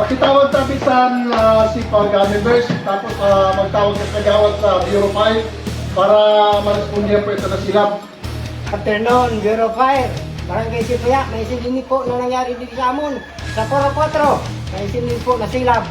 Pakitawag tapisan si Pag members, tapos magtawag sa kagawad sa Bureau 5 para marespondihan po ito na silab. Afternoon, Bureau Fire. Barangay Sipuya, may isin din po na nangyari dito sa amon. Sa 4-4, may isin din po na silab.